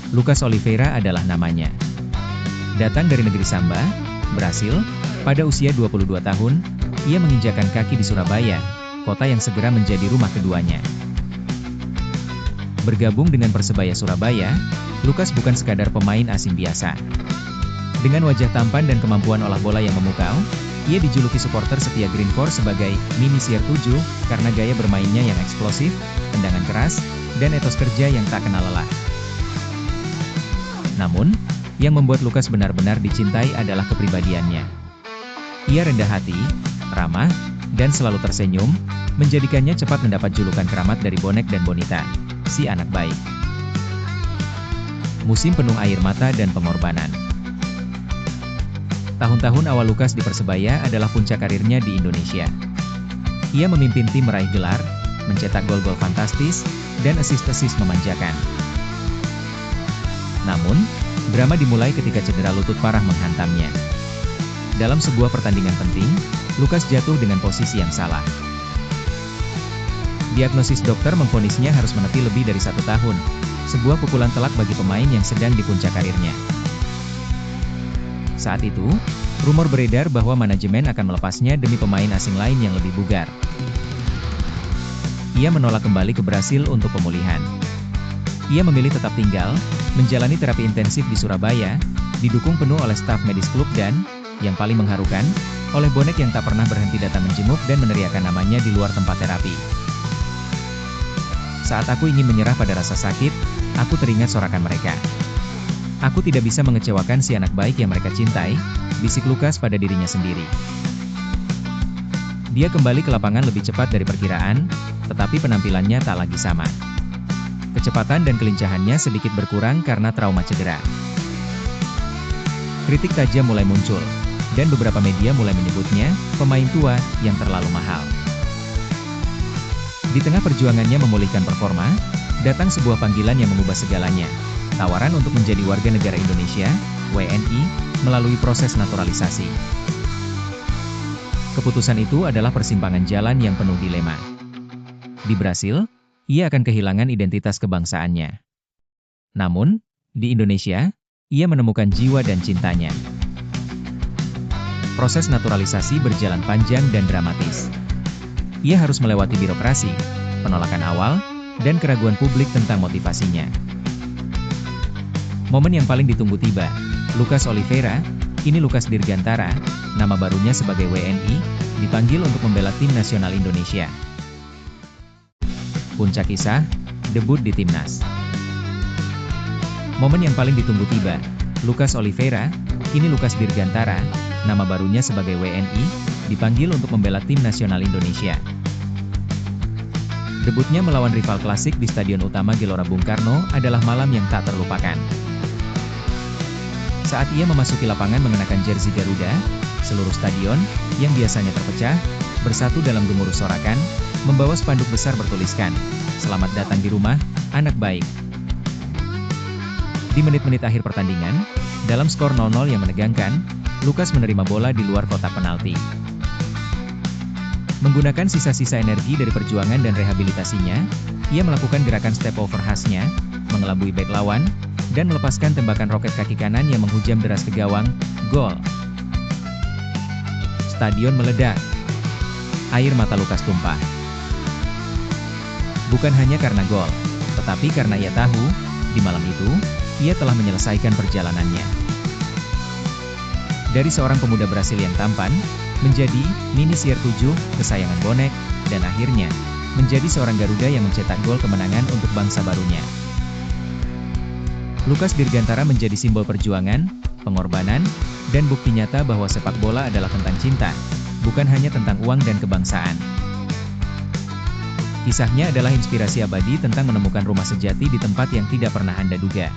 Lucas Oliveira adalah namanya. Datang dari negeri Samba, Brasil, pada usia 22 tahun, ia menginjakan kaki di Surabaya, kota yang segera menjadi rumah keduanya. Bergabung dengan Persebaya Surabaya, Lucas bukan sekadar pemain asing biasa. Dengan wajah tampan dan kemampuan olah bola yang memukau, ia dijuluki supporter setia Green Force sebagai Mini CR7 karena gaya bermainnya yang eksplosif, tendangan keras, dan etos kerja yang tak kenal lelah. Namun, yang membuat Lucas benar-benar dicintai adalah kepribadiannya. Ia rendah hati, ramah, dan selalu tersenyum, menjadikannya cepat mendapat julukan keramat dari bonek dan bonita, si anak baik. Musim penuh air mata dan pengorbanan. Tahun-tahun awal Lucas di Persebaya adalah puncak karirnya di Indonesia. Ia memimpin tim meraih gelar, mencetak gol-gol fantastis, dan assist-assist memanjakan. Namun, drama dimulai ketika cedera lutut parah menghantamnya. Dalam sebuah pertandingan penting, Lucas jatuh dengan posisi yang salah. Diagnosis dokter memvonisnya harus menepi lebih dari 1 tahun, sebuah pukulan telak bagi pemain yang sedang di puncak karirnya. Saat itu, rumor beredar bahwa manajemen akan melepasnya demi pemain asing lain yang lebih bugar. Ia menolak kembali ke Brasil untuk pemulihan. Ia memilih tetap tinggal, menjalani terapi intensif di Surabaya, didukung penuh oleh staf medis klub dan, yang paling mengharukan, oleh bonek yang tak pernah berhenti datang menjenguk dan meneriakan namanya di luar tempat terapi. Saat aku ingin menyerah pada rasa sakit, aku teringat sorakan mereka. Aku tidak bisa mengecewakan si anak baik yang mereka cintai, bisik Lucas pada dirinya sendiri. Dia kembali ke lapangan lebih cepat dari perkiraan, tetapi penampilannya tak lagi sama. Kecepatan dan kelincahannya sedikit berkurang karena trauma cedera. Kritik tajam mulai muncul, dan beberapa media mulai menyebutnya pemain tua yang terlalu mahal. Di tengah perjuangannya memulihkan performa, datang sebuah panggilan yang mengubah segalanya. Tawaran untuk menjadi warga negara Indonesia, WNI, melalui proses naturalisasi. Keputusan itu adalah persimpangan jalan yang penuh dilema. Di Brasil, ia akan kehilangan identitas kebangsaannya. Namun, di Indonesia, ia menemukan jiwa dan cintanya. Proses naturalisasi berjalan panjang dan dramatis. Ia harus melewati birokrasi, penolakan awal, dan keraguan publik tentang motivasinya. Momen yang paling ditunggu tiba. Lucas Oliveira, kini Lucas Dirgantara, nama barunya sebagai WNI, dipanggil untuk membela tim nasional Indonesia. Puncak kisah, debut di timnas. Momen yang paling ditunggu tiba. Lucas Oliveira, kini Lucas Dirgantara, nama barunya sebagai WNI, dipanggil untuk membela tim nasional Indonesia. Debutnya melawan rival klasik di Stadion Utama Gelora Bung Karno adalah malam yang tak terlupakan. Saat ia memasuki lapangan mengenakan jersey Garuda, seluruh stadion, yang biasanya terpecah, bersatu dalam gemuruh sorakan, membawa spanduk besar bertuliskan, "Selamat datang di rumah, anak baik." Di menit-menit akhir pertandingan, dalam skor 0-0 yang menegangkan, Lucas menerima bola di luar kotak penalti. Menggunakan sisa-sisa energi dari perjuangan dan rehabilitasinya, ia melakukan gerakan step over khasnya, mengelabui bek lawan, dan melepaskan tembakan roket kaki kanan yang menghujam deras ke gawang, gol. Stadion meledak. Air mata Lucas tumpah. Bukan hanya karena gol, tetapi karena ia tahu, di malam itu, ia telah menyelesaikan perjalanannya. Dari seorang pemuda Brasil yang tampan, menjadi Mini CR7, kesayangan bonek, dan akhirnya, menjadi seorang Garuda yang mencetak gol kemenangan untuk bangsa barunya. Lucas Dirgantara menjadi simbol perjuangan, pengorbanan, dan bukti nyata bahwa sepak bola adalah tentang cinta, bukan hanya tentang uang dan kebangsaan. Kisahnya adalah inspirasi abadi tentang menemukan rumah sejati di tempat yang tidak pernah Anda duga.